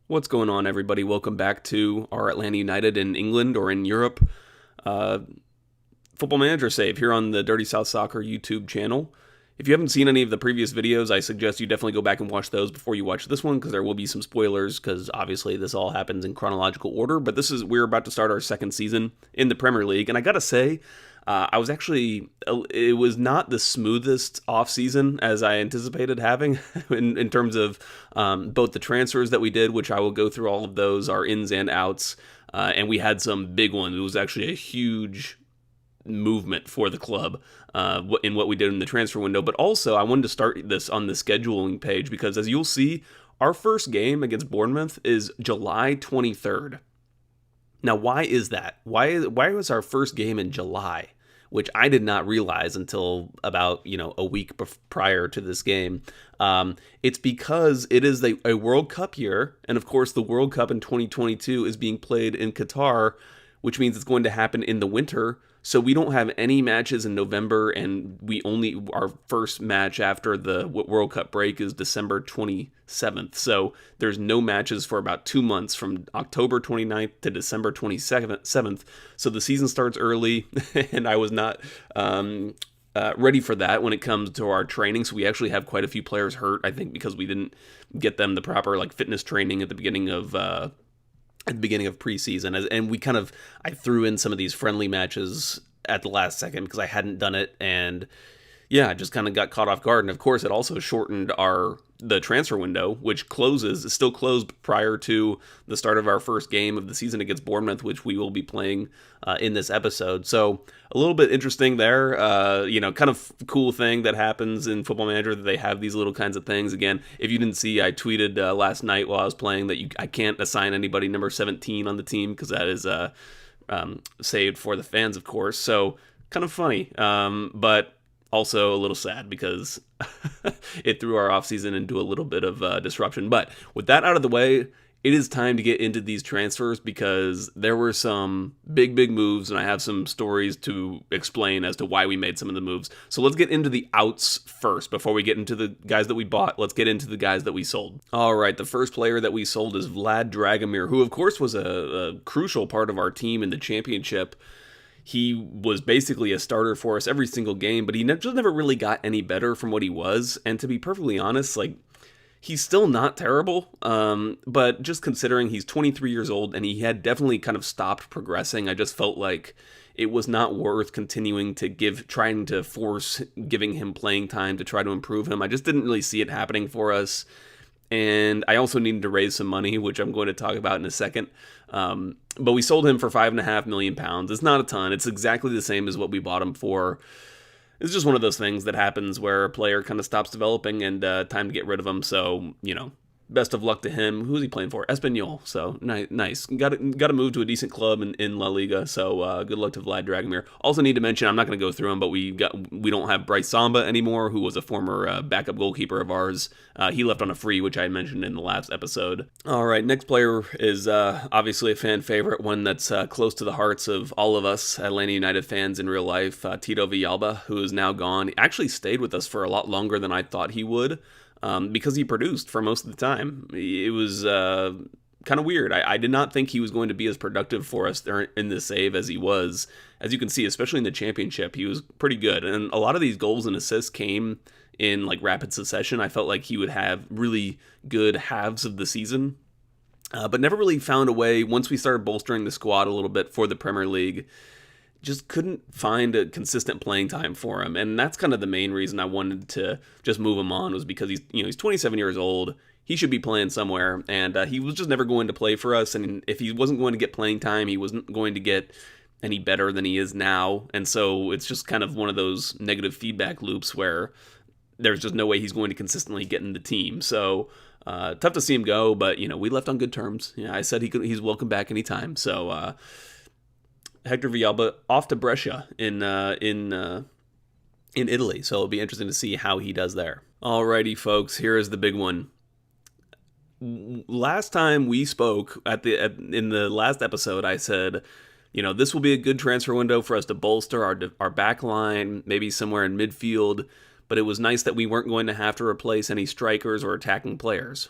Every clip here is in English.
What's going on, everybody? Welcome back to our Atlanta United in England or in Europe uh, Football Manager save here on the Dirty South Soccer YouTube channel. If you haven't seen any of the previous videos, I suggest you definitely go back and watch those before you watch this one, because there will be some spoilers, because obviously this all happens in chronological order. But we're about to start our second season in the Premier League, and I gotta say, it was not the smoothest off-season as I anticipated having in terms of both the transfers that we did, which I will go through all of those, our ins and outs, and we had some big ones. It was actually a huge movement for the club in what we did in the transfer window. But also, I wanted to start this on the scheduling page because, as you'll see, our first game against Bournemouth is July 23rd. Now, why is that? Why was our first game in July? Which I did not realize until about a week prior to this game. It's because it is a World Cup year, and of course the World Cup in 2022 is being played in Qatar, which means it's going to happen in the winter. So we don't have any matches in November, and our first match after the World Cup break is December 27th. So there's no matches for about 2 months, from October 29th to December 27th. So the season starts early, and I was not ready for that when it comes to our training. So we actually have quite a few players hurt, I think, because we didn't get them the proper fitness training at the beginning of preseason, and I threw in some of these friendly matches at the last second because I hadn't done it, and yeah, I just kind of got caught off guard. And of course, it also shortened the transfer window, which is still closed prior to the start of our first game of the season against Bournemouth, which we will be playing in this episode. So a little bit interesting there, kind of cool thing that happens in Football Manager, that they have these little kinds of things. Again, if you didn't see, I tweeted last night while I was playing that I can't assign anybody number 17 on the team because that is saved for the fans, of course. So kind of funny, but also a little sad because it threw our offseason into a little bit of disruption. But with that out of the way, it is time to get into these transfers because there were some big moves, and I have some stories to explain as to why we made some of the moves. So let's get into the outs first. Before we get into the guys that we bought, let's get into the guys that we sold. All right, the first player that we sold is Vlad Dragomir, who of course was a crucial part of our team in the championship. He was basically a starter for us every single game, but he just never really got any better from what he was. And to be perfectly honest, he's still not terrible, but just considering he's 23 years old and he had definitely kind of stopped progressing, I just felt like it was not worth continuing to trying to force giving him playing time to try to improve him. I just didn't really see it happening for us. And I also needed to raise some money, which I'm going to talk about in a second. But we sold him for £5.5 million. It's not a ton. It's exactly the same as what we bought him for. It's just one of those things that happens where a player kind of stops developing and time to get rid of him. So, best of luck to him. Who's he playing for? Espanyol. So, nice. Got to move to a decent club in La Liga. So, good luck to Vlad Dragomir. Also need to mention, I'm not going to go through him, but we don't have Bryce Bamba anymore, who was a former backup goalkeeper of ours. He left on a free, which I mentioned in the last episode. All right, next player is obviously a fan favorite, one that's close to the hearts of all of us Atlanta United fans in real life, Tito V Alba, who is now gone. He actually stayed with us for a lot longer than I thought he would. Because he produced for most of the time. It was kind of weird. I did not think he was going to be as productive for us in the save as he was. As you can see, especially in the championship, he was pretty good. And a lot of these goals and assists came in rapid succession. I felt like he would have really good halves of the season, but never really found a way. Once we started bolstering the squad a little bit for the Premier League, just couldn't find a consistent playing time for him. And that's kind of the main reason I wanted to just move him on, was because he's 27 years old. He should be playing somewhere, and he was just never going to play for us. And if he wasn't going to get playing time, he wasn't going to get any better than he is now. And so it's just kind of one of those negative feedback loops where there's just no way he's going to consistently get in the team. So tough to see him go, but we left on good terms. I said he's welcome back anytime. So Hector Villalba off to Brescia in Italy, so it'll be interesting to see how he does there. Alrighty, folks, here is the big one. Last time we spoke in the last episode, I said, this will be a good transfer window for us to bolster our back line, maybe somewhere in midfield. But it was nice that we weren't going to have to replace any strikers or attacking players.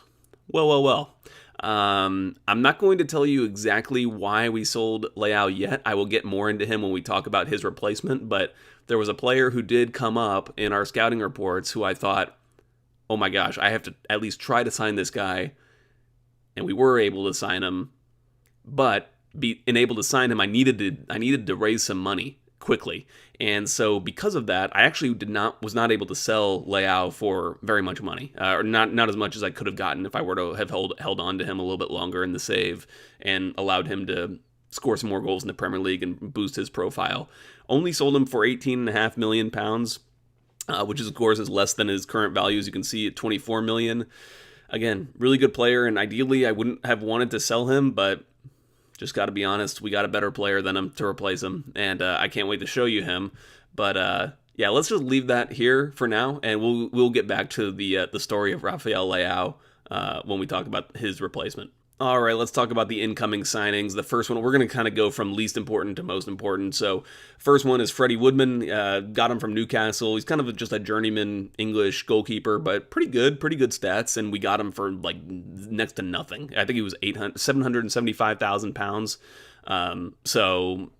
Well. I'm not going to tell you exactly why we sold Leao yet. I will get more into him when we talk about his replacement, but there was a player who did come up in our scouting reports who I thought, oh my gosh, I have to at least try to sign this guy, and we were able to sign him, but being able to sign him, I needed to raise some money quickly. And so because of that, I actually was not able to sell Leao for very much money, or not as much as I could have gotten if I were to have held on to him a little bit longer in the save and allowed him to score some more goals in the Premier League and boost his profile. Only sold him for £18.5 million, which is, of course, is less than his current value, as you can see, at $24 million. Again, really good player, and ideally I wouldn't have wanted to sell him, but just got to be honest, we got a better player than him to replace him, and I can't wait to show you him. But yeah, let's just leave that here for now, and we'll get back to the story of Rafael Leao when we talk about his replacement. All right, let's talk about the incoming signings. The first one, we're going to kind of go from least important to most important. So first one is Freddy Woodman. Got him from Newcastle. He's kind of just a journeyman English goalkeeper, but pretty good stats. And we got him for like next to nothing. I think he was £775,000. So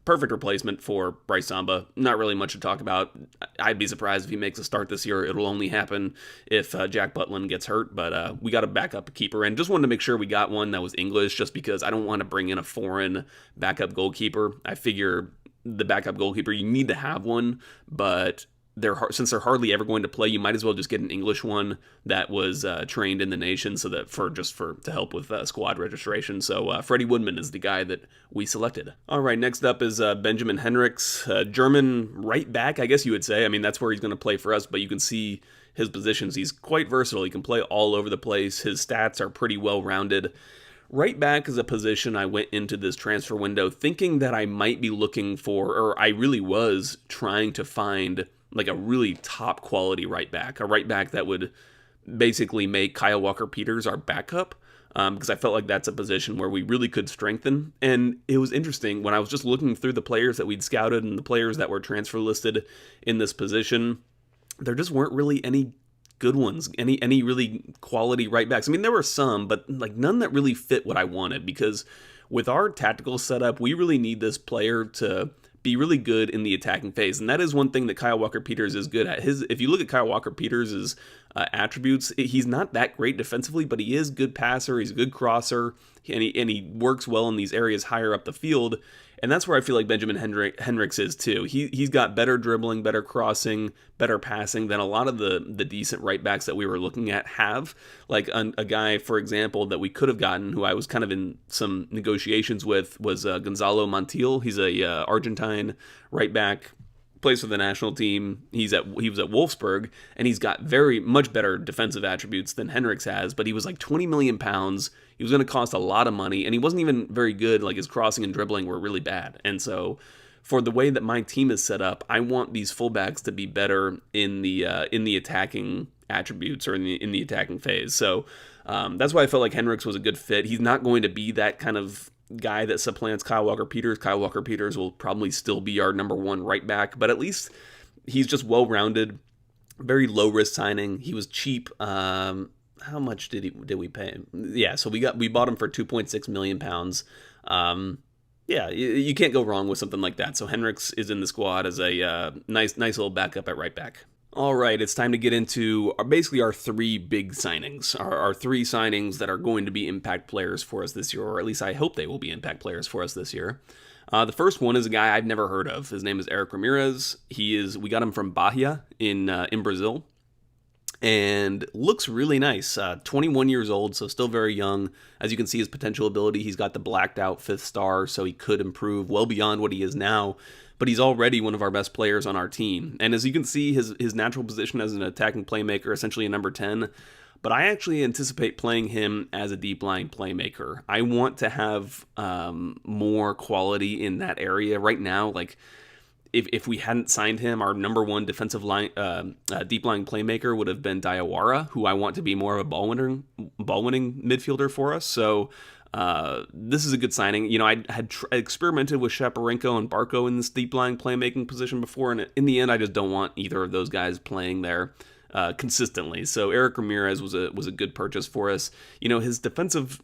perfect replacement for Bryce Bamba. Not really much to talk about. I'd be surprised if he makes a start this year. It'll only happen if Jack Butland gets hurt, but we got a backup keeper, and just wanted to make sure we got one that was English, just because I don't want to bring in a foreign backup goalkeeper. I figure the backup goalkeeper, you need to have one, but since they're hardly ever going to play, you might as well just get an English one that was trained in the nation, so that to help with squad registration. So Freddy Woodman is the guy that we selected. All right, next up is Benjamin Hendrix, German right back, I guess you would say. I mean, that's where he's going to play for us, but you can see his positions. He's quite versatile. He can play all over the place. His stats are pretty well rounded. Right back is a position I went into this transfer window thinking that I might be looking for, or I really was trying to find, like a really top quality right back, a right back that would basically make Kyle Walker-Peters our backup, because I felt like that's a position where we really could strengthen. And it was interesting when I was just looking through the players that we'd scouted and the players that were transfer listed in this position, there just weren't really any good ones, any really quality right backs. I mean, there were some, but like none that really fit what I wanted, because with our tactical setup, we really need this player to be really good in the attacking phase, and that is one thing that Kyle Walker-Peters is good at. If you look at Kyle Walker-Peters' attributes, he's not that great defensively, but he is a good passer, he's a good crosser, and he works well in these areas higher up the field. And that's where I feel like Benjamin Hendrix is too. He's got better dribbling, better crossing, better passing than a lot of the decent right backs that we were looking at have. Like a guy, for example, that we could have gotten, who I was kind of in some negotiations with, was Gonzalo Montiel. He's a Argentine right back, plays for the national team. He was at Wolfsburg, and he's got very much better defensive attributes than Hendrix has, but he was like £20 million. He was going to cost a lot of money, and he wasn't even very good. Like, his crossing and dribbling were really bad. And so for the way that my team is set up, I want these fullbacks to be better in the attacking attributes, or in the attacking phase. So that's why I felt like Hendrix was a good fit. He's not going to be that kind of guy that supplants Kyle Walker-Peters. Kyle Walker-Peters will probably still be our number one right back, but at least he's just well-rounded, very low-risk signing. He was cheap. How much did we pay him? Yeah, so we bought him for £2.6 million. Yeah, you can't go wrong with something like that. So Hendrix is in the squad as a nice little backup at right back. All right, it's time to get into basically our three big signings, our three signings that are going to be impact players for us this year, or at least I hope they will be impact players for us this year. The first one is a guy I've never heard of. His name is Eric Ramirez. We got him from Bahia in Brazil, and looks really nice. 21 years old, so still very young. As you can see, his potential ability, he's got the blacked out 5th star, so he could improve well beyond what he is now. But he's already one of our best players on our team. And as you can see, his natural position as an attacking playmaker, essentially a number 10. But I actually anticipate playing him as a deep line playmaker. I want to have more quality in that area. Right now, like, if we hadn't signed him, our number one defensive line, deep line playmaker would have been Diawara, who I want to be more of a ball-winning midfielder for us. So this is a good signing. You know, I had experimented with Shaparenko and Barco in this deep line playmaking position before, and in the end, I just don't want either of those guys playing there consistently. So Eric Ramirez was a good purchase for us. You know, his defensive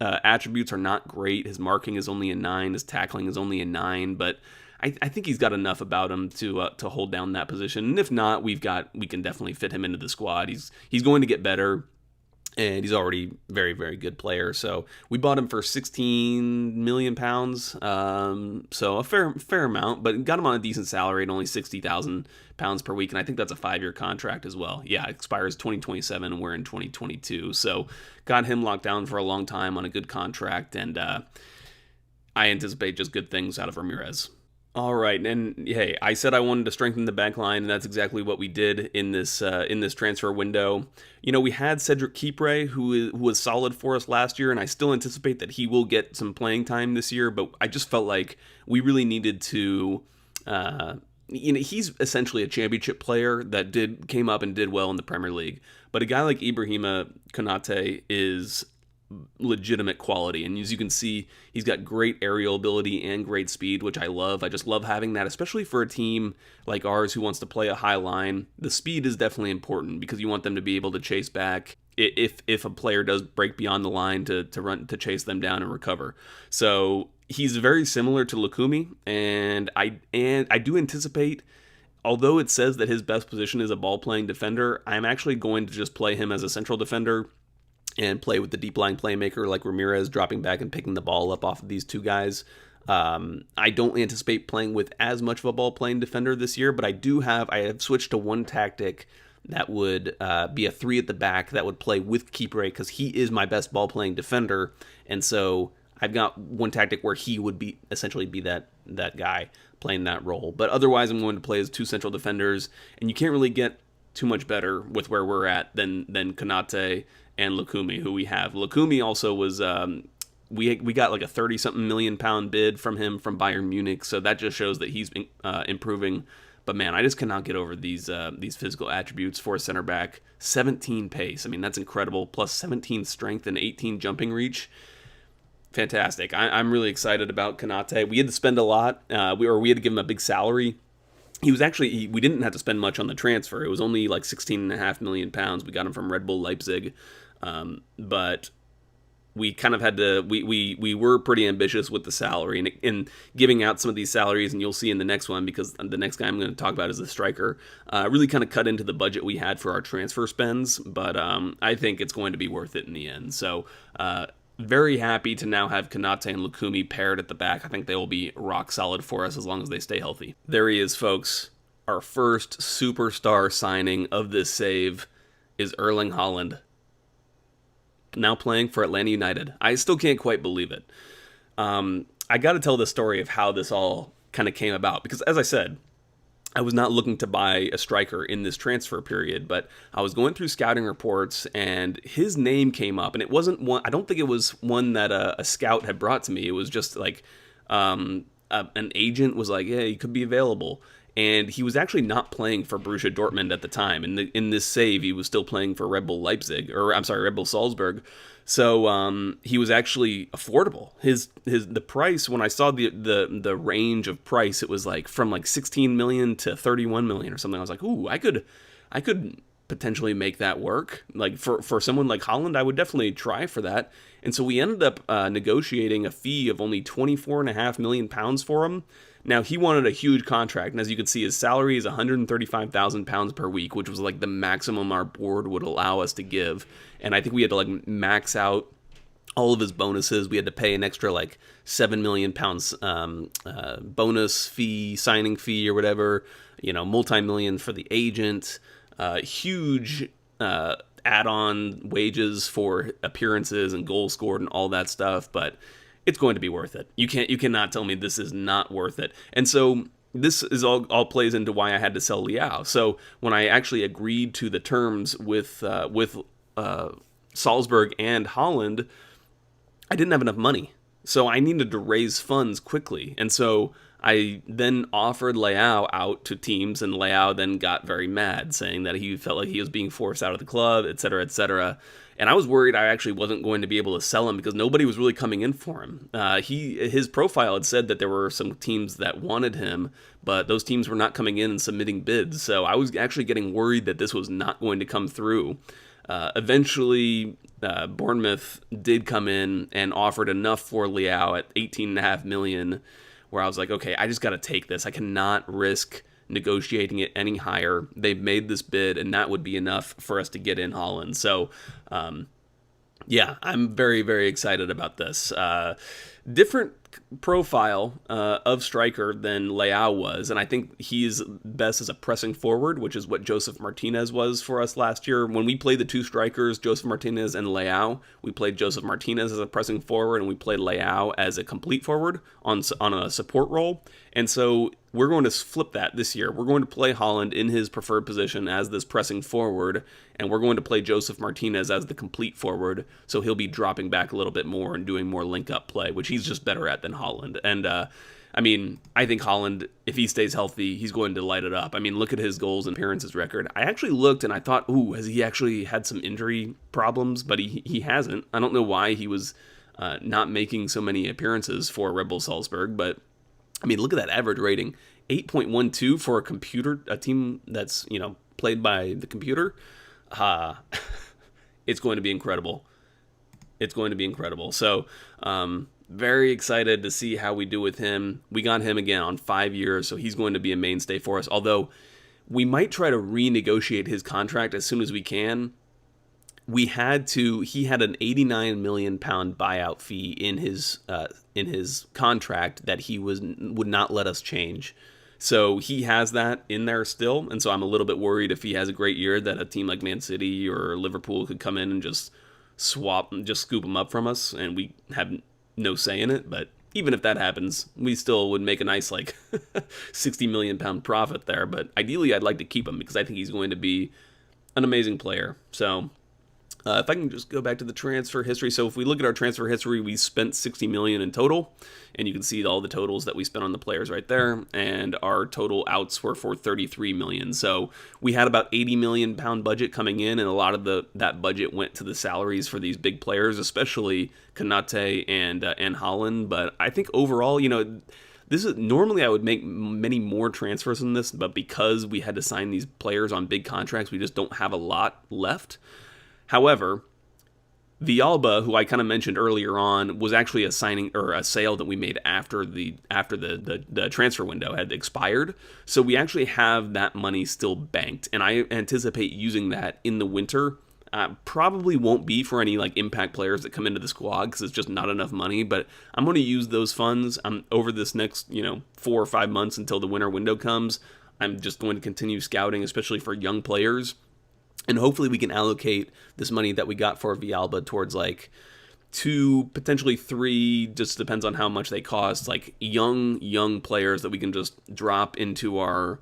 attributes are not great. His marking is only a 9. His tackling is only a 9. But I think he's got enough about him to hold down that position. And if not, we can definitely fit him into the squad. He's going to get better. And he's already very, very good player. So we bought him for £16 million. So a fair amount, but got him on a decent salary at only £60,000 per week. And I think that's a 5-year contract as well. Yeah, it expires 2027 and we're in 2022. So got him locked down for a long time on a good contract. And I anticipate just good things out of Ramirez. All right, and hey, I said I wanted to strengthen the back line, and that's exactly what we did in this transfer window. You know, we had Cedric Kipre, who was solid for us last year, and I still anticipate that he will get some playing time this year, but I just felt like we really needed to, he's essentially a championship player that came up and did well in the Premier League, but a guy like Ibrahima Konate is legitimate quality, and as you can see, he's got great aerial ability and great speed, which I love. I just love having that, especially for a team like ours who wants to play a high line. The speed is definitely important because you want them to be able to chase back if a player does break beyond the line to chase them down and recover. So he's very similar to Lukumi, and I do anticipate, although it says that his best position is a ball-playing defender, I'm actually going to just play him as a central defender and play with the deep lying playmaker like Ramirez, dropping back and picking the ball up off of these two guys. I don't anticipate playing with as much of a ball playing defender this year, but I have switched to one tactic that would be a 3 at the back that would play with Kipre because he is my best ball playing defender, and so I've got one tactic where he would essentially be that guy playing that role. But otherwise, I'm going to play as 2 central defenders, and you can't really get too much better with where we're at than Konate and Lukumi, who we have. Lukumi also was, we got like a 30-something million pound bid from him from Bayern Munich, so that just shows that he's improving. But man, I just cannot get over these physical attributes for a center back. 17 pace, I mean, that's incredible, plus 17 strength and 18 jumping reach. Fantastic. I'm really excited about Konate. We had to spend a lot, we had to give him a big salary. We didn't have to spend much on the transfer. It was only like £16.5 million. We got him from Red Bull Leipzig. But we kind of had to, we were pretty ambitious with the salary and giving out some of these salaries, and you'll see in the next one, because the next guy I'm going to talk about is the striker, really kind of cut into the budget we had for our transfer spends, but I think it's going to be worth it in the end. So, very happy to now have Konate and Lukumi paired at the back. I think they will be rock solid for us as long as they stay healthy. There he is, folks. Our first superstar signing of this save is Erling Haaland, now playing for Atlanta United. I still can't quite believe it. I got to tell the story of how this all kind of came about, because as I said, I was not looking to buy a striker in this transfer period, but I was going through scouting reports and his name came up, and it wasn't one, I don't think it was one that a scout had brought to me. It was just like an agent was like, yeah, he could be available. And he was actually not playing for Borussia Dortmund at the time. In this save, he was still playing for Red Bull Salzburg. So he was actually affordable. The price, when I saw the range of price, it was like from like 16 million to 31 million or something. I was like, ooh, I could potentially make that work. Like for someone like Haaland, I would definitely try for that. And so we ended up negotiating a fee of only £24.5 million for him. Now, he wanted a huge contract, and as you can see, his salary is £135,000 per week, which was like the maximum our board would allow us to give. And I think we had to like max out all of his bonuses. We had to pay an extra like £7 million bonus fee, signing fee or whatever, multi-million for the agent, huge add-on wages for appearances and goals scored and all that stuff, but it's going to be worth it. You cannot tell me this is not worth it. And so this is all plays into why I had to sell Leao. So when I actually agreed to the terms with Salzburg and Haaland, I didn't have enough money. So I needed to raise funds quickly. And so I then offered Leao out to teams, and Leao then got very mad, saying that he felt like he was being forced out of the club, etc., etc. And I was worried I actually wasn't going to be able to sell him because nobody was really coming in for him. His profile had said that there were some teams that wanted him, but those teams were not coming in and submitting bids. So I was actually getting worried that this was not going to come through. Eventually, Bournemouth did come in and offered enough for Leao at 18.5 million, where I was like, okay, I just got to take this. I cannot risk negotiating it any higher. They've made this bid, and that would be enough for us to get in Haaland. So, yeah, I'm very, very excited about this. Different profile of striker than Leao was, and I think he's best as a pressing forward, which is what Joseph Martinez was for us last year. When we played the two strikers, Joseph Martinez and Leao, we played Joseph Martinez as a pressing forward, and we played Leao as a complete forward on a support role. And so we're going to flip that this year. We're going to play Haaland in his preferred position as this pressing forward, and we're going to play Joseph Martinez as the complete forward, so he'll be dropping back a little bit more and doing more link-up play, which he's just better at than Haaland. And, I mean, I think Haaland, if he stays healthy, he's going to light it up. I mean, look at his goals and appearances record. I actually looked and I thought, ooh, has he actually had some injury problems? But he hasn't. I don't know why he was not making so many appearances for Red Bull Salzburg, but I mean, look at that average rating, 8.12 for a team that's, played by the computer. It's going to be incredible. It's going to be incredible. So, very excited to see how we do with him. We got him again on 5 years, so he's going to be a mainstay for us. Although, we might try to renegotiate his contract as soon as we can. He had an 89 million pound buyout fee in his contract that he would not let us change. So he has that in there still, and so I'm a little bit worried if he has a great year that a team like Man City or Liverpool could come in and just scoop him up from us, and we have no say in it. But even if that happens, we still would make a nice 60 million pound profit there. But ideally, I'd like to keep him because I think he's going to be an amazing player. So. If I can just go back to the transfer history. So if we look at our transfer history, we spent 60 million in total, and you can see all the totals that we spent on the players right there, and our total outs were for 33 million. So we had about 80 million pound budget coming in, and a lot of that budget went to the salaries for these big players, especially Konate and Haaland. But I think overall, this is normally I would make many more transfers than this, but because we had to sign these players on big contracts, we just don't have a lot left. However, V Alba, who I kind of mentioned earlier on, was actually a signing or a sale that we made after the transfer window had expired. So we actually have that money still banked, and I anticipate using that in the winter. Probably won't be for any impact players that come into the squad because it's just not enough money. But I'm going to use those funds over this next 4 or 5 months until the winter window comes. I'm just going to continue scouting, especially for young players. And hopefully we can allocate this money that we got for Villalba towards 2, potentially 3, just depends on how much they cost, young players that we can just drop into our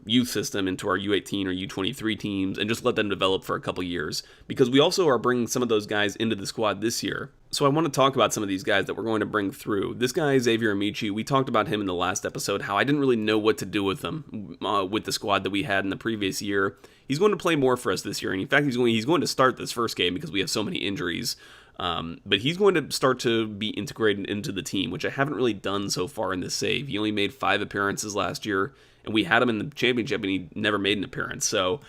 youth system, into our U18 or U23 teams, and just let them develop for a couple years. Because we also are bringing some of those guys into the squad this year. So I want to talk about some of these guys that we're going to bring through. This guy, Xavier Amici, we talked about him in the last episode, how I didn't really know what to do with him with the squad that we had in the previous year. He's going to play more for us this year, and in fact, he's going to start this first game because we have so many injuries. But he's going to start to be integrated into the team, which I haven't really done so far in this save. He only made 5 appearances last year, and we had him in the championship, and he never made an appearance. So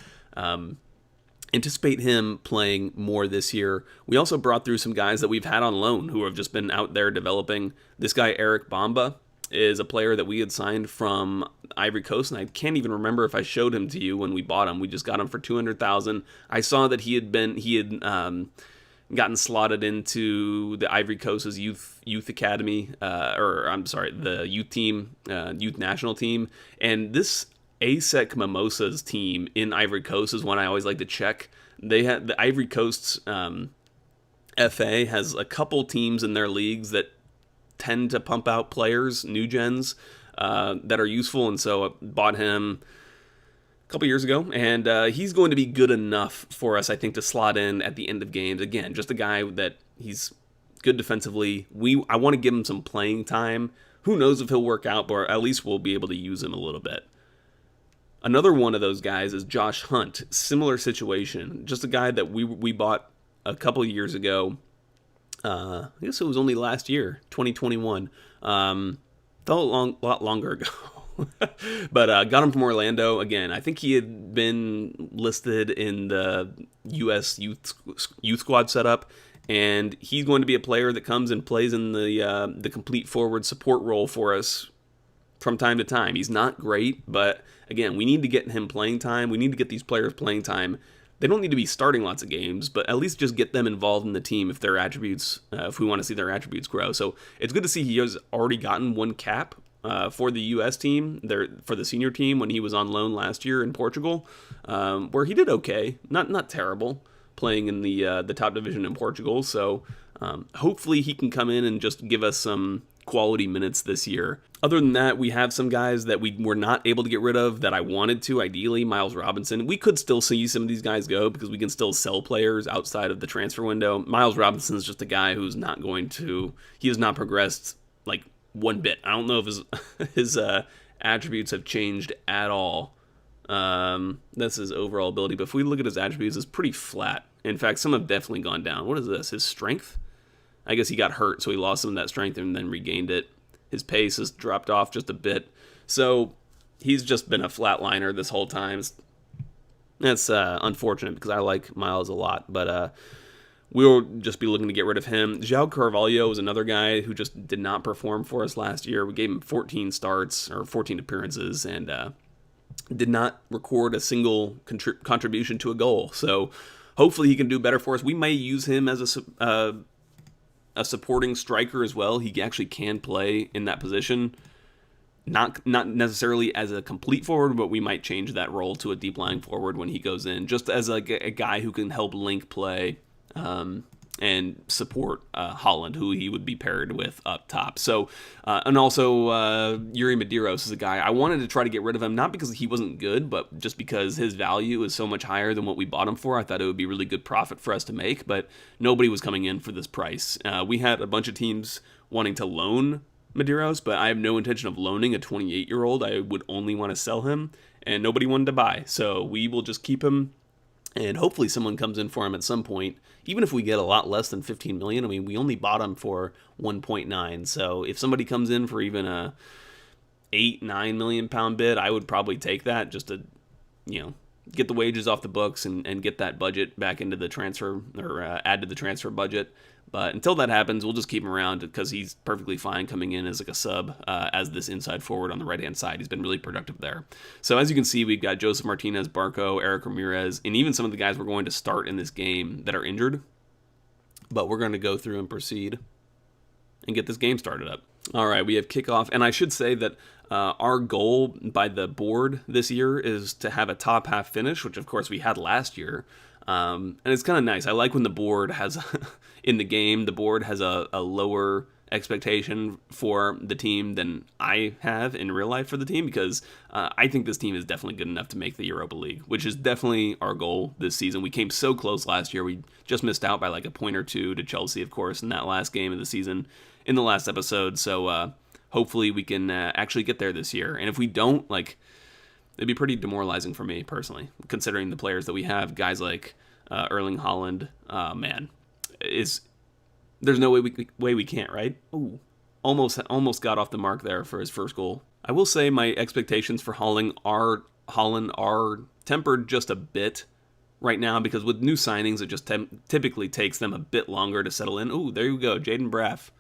anticipate him playing more this year. We also brought through some guys that we've had on loan who have just been out there developing. This guy, Eric Bamba, is a player that we had signed from Ivory Coast, and I can't even remember if I showed him to you when we bought him. We just got him for 200,000. I saw that he had gotten slotted into the Ivory Coast's youth academy, the youth team, youth national team, and this ASEC Mimosas team in Ivory Coast is one I always like to check. They had the Ivory Coast's FA has a couple teams in their leagues that tend to pump out players, new gens, that are useful, and so I bought him a couple years ago, and he's going to be good enough for us, I think, to slot in at the end of games. Again, just a guy that he's good defensively. I want to give him some playing time. Who knows if he'll work out, but at least we'll be able to use him a little bit. Another one of those guys is Josh Hunt. Similar situation. Just a guy that we bought a couple years ago. I guess it was only last year, 2021. Felt a lot longer ago. But got him from Orlando. Again, I think he had been listed in the U.S. youth squad setup, and he's going to be a player that comes and plays in the complete forward support role for us from time to time. He's not great, but again, we need to get him playing time. We need to get these players playing time. They don't need to be starting lots of games, but at least just get them involved in the team if their attributes, if we want to see their attributes grow. So it's good to see he has already gotten one cap for the U.S. team, for the senior team when he was on loan last year in Portugal, where he did okay, not terrible, playing in the top division in Portugal. So hopefully he can come in and just give us some quality minutes this year. Other than that, we have some guys that we were not able to get rid of that I wanted to, ideally. Myles Robinson. We could still see some of these guys go because we can still sell players outside of the transfer window. Myles Robinson is just a guy who's not going to, he has not progressed like one bit. I don't know if his attributes have changed at all. That's his overall ability, but if we look at his attributes, it's pretty flat. In fact, some have definitely gone down. What is this? His strength? I guess he got hurt, so he lost some of that strength and then regained it. His pace has dropped off just a bit. So he's just been a flatliner this whole time. That's unfortunate because I like Myles a lot, but we'll just be looking to get rid of him. Jal Carvalho is another guy who just did not perform for us last year. We gave him 14 starts or 14 appearances and did not record a single contribution to a goal. So hopefully he can do better for us. We may use him as a supporting striker as well. He actually can play in that position. Not necessarily as a complete forward, but we might change that role to a deep lying forward when he goes in, just as like a guy who can help link play and support Holland, who he would be paired with up top. So, and also Yuri Medeiros is a guy I wanted to try to get rid of him, not because he wasn't good, but just because his value is so much higher than what we bought him for. I thought it would be really good profit for us to make, but nobody was coming in for this price. We had a bunch of teams wanting to loan Medeiros, but I have no intention of loaning a 28-year-old. I would only want to sell him, and nobody wanted to buy. So we will just keep him, and hopefully someone comes in for him at some point. Even if we get a lot less than 15 million, I mean, we only bought him for 1.9. So if somebody comes in for even a 8-9 million pound bid, I would probably take that just to, get the wages off the books and get that budget back into the transfer or add to the transfer budget. But until that happens, we'll just keep him around because he's perfectly fine coming in as like a sub as this inside forward on the right-hand side. He's been really productive there. So as you can see, we've got Joseph Martinez, Barco, Eric Ramirez, and even some of the guys we're going to start in this game that are injured. But we're going to go through and proceed and get this game started up. All right, we have kickoff. And I should say that our goal by the board this year is to have a top half finish, which of course we had last year. And it's kind of nice. I like when the board has, in the game, the board has a lower expectation for the team than I have in real life for the team, because I think this team is definitely good enough to make the Europa League, which is definitely our goal this season. We came so close last year. We just missed out by like a point or two to Chelsea, of course, in that last game of the season in the last episode. So hopefully we can actually get there this year. And if we don't, it'd be pretty demoralizing for me personally, considering the players that we have. Guys like Erling Haaland, there's no way we can't, right? Ooh, almost got off the mark there for his first goal. I will say my expectations for Haaland are tempered just a bit right now, because with new signings, it just typically takes them a bit longer to settle in. Ooh, there you go, Jaden Braff.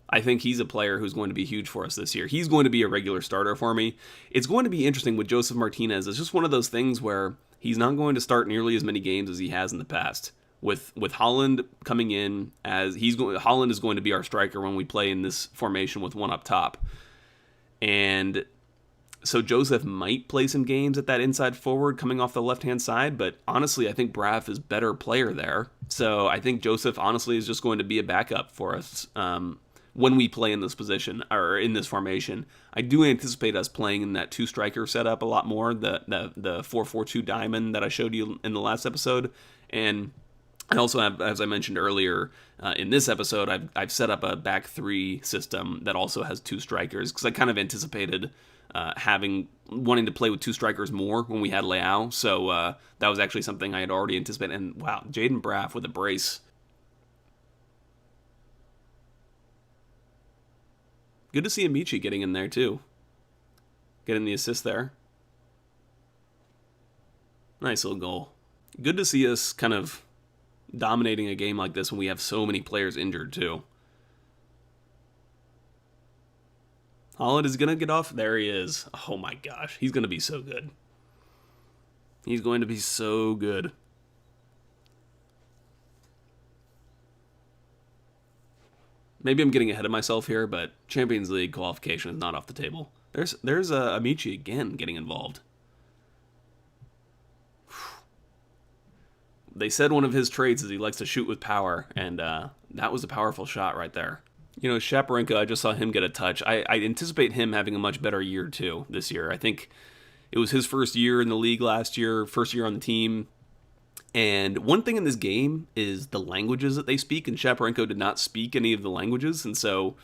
I think he's a player who's going to be huge for us this year. He's going to be a regular starter for me. It's going to be interesting with Joseph Martinez. It's just one of those things where he's not going to start nearly as many games as he has in the past. With Haaland coming in Haaland is going to be our striker when we play in this formation with one up top. And so Joseph might play some games at that inside forward coming off the left-hand side, but honestly, I think Braff is better player there. So I think Joseph honestly is just going to be a backup for us when we play in this position or in this formation. I do anticipate us playing in that two-striker setup a lot more, the 4-4-2 diamond that I showed you in the last episode. And I also have, as I mentioned earlier, in this episode, I've set up a back three system that also has two strikers, because I kind of anticipated wanting to play with two strikers more when we had Leao. So that was actually something I had already anticipated. And wow, Jaden Braff with a brace. Good to see Amici getting in there too. getting the assist there. Nice little goal. Good to see us kind of dominating a game like this when we have so many players injured too. Haaland is going to get off. There he is. Oh my gosh. He's going to be so good. He's going to be so good. Maybe I'm getting ahead of myself here, but Champions League qualification is not off the table. There's Amici again getting involved. They said one of his traits is he likes to shoot with power, and that was a powerful shot right there. You know, Shaparenko, I just saw him get a touch. I anticipate him having a much better year, too, this year. I think it was his first year in the league last year, first year on the team. And one thing in this game is the languages that they speak, and Shaparenko did not speak any of the languages, and so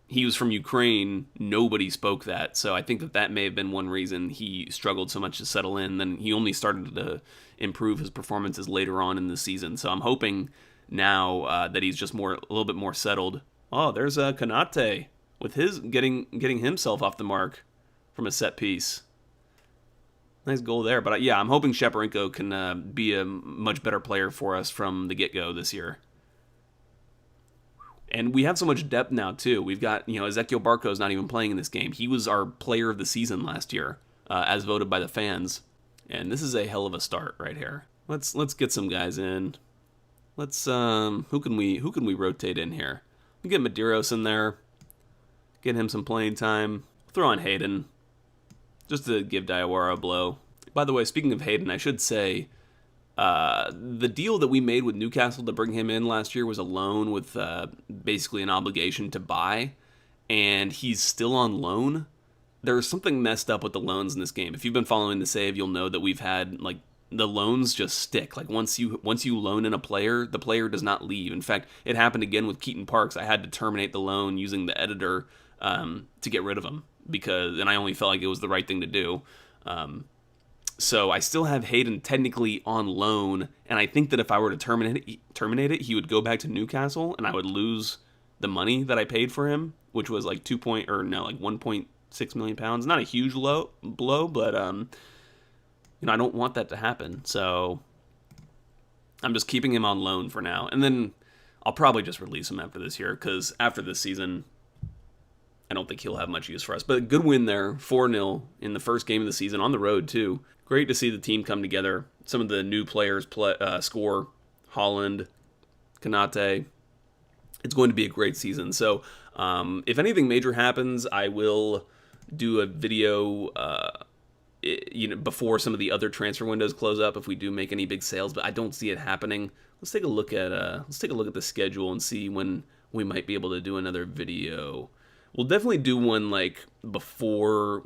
he was from Ukraine. Nobody spoke that, so I think that may have been one reason he struggled so much to settle in. Then he only started to improve his performances later on in the season, so I'm hoping now that he's just a little bit more settled. Oh, there's Konate with his getting himself off the mark from a set piece. Nice goal there. But yeah, I'm hoping Shaparenko can be a much better player for us from the get-go this year. And we have so much depth now, too. We've got, Ezequiel Barco's not even playing in this game. He was our player of the season last year, as voted by the fans. And this is a hell of a start right here. Let's get some guys in. Let's who can we rotate in here? We get Medeiros in there. Get him some playing time. Throw on Hayden, just to give Diawara a blow. By the way, speaking of Hayden, I should say the deal that we made with Newcastle to bring him in last year was a loan with basically an obligation to buy, and he's still on loan. There's something messed up with the loans in this game. If you've been following the save, you'll know that we've had the loans just stick. Like once you loan in a player, the player does not leave. In fact, it happened again with Keaton Parks. I had to terminate the loan using the editor to get rid of him and I only felt like it was the right thing to do. So I still have Hayden technically on loan, and I think that if I were to terminate it, he would go back to Newcastle, and I would lose the money that I paid for him, which was like 1.6 million pounds. Not a huge blow, but I don't want that to happen. So I'm just keeping him on loan for now, and then I'll probably just release him after this year, because after this season, I don't think he'll have much use for us. But a good win there, 4-0 in the first game of the season on the road too. Great to see the team come together. Some of the new players score. Haaland, Konate. It's going to be a great season. So if anything major happens, I will do a video before some of the other transfer windows close up if we do make any big sales, but I don't see it happening. Let's take a look at the schedule and see when we might be able to do another video. We'll definitely do one before,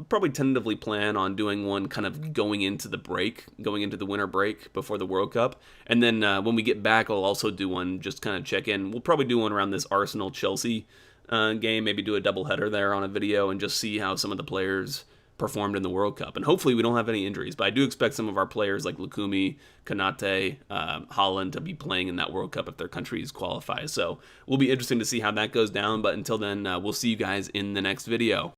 probably tentatively plan on doing one kind of going into the winter break before the World Cup. And then when we get back, I'll also do one, just kind of check in. We'll probably do one around this Arsenal-Chelsea game, maybe do a doubleheader there on a video and just see how some of the players performed in the World Cup. And hopefully we don't have any injuries, but I do expect some of our players like Lukumi, Konate, Haaland to be playing in that World Cup if their countries qualify. So will be interesting to see how that goes down, but until then, we'll see you guys in the next video.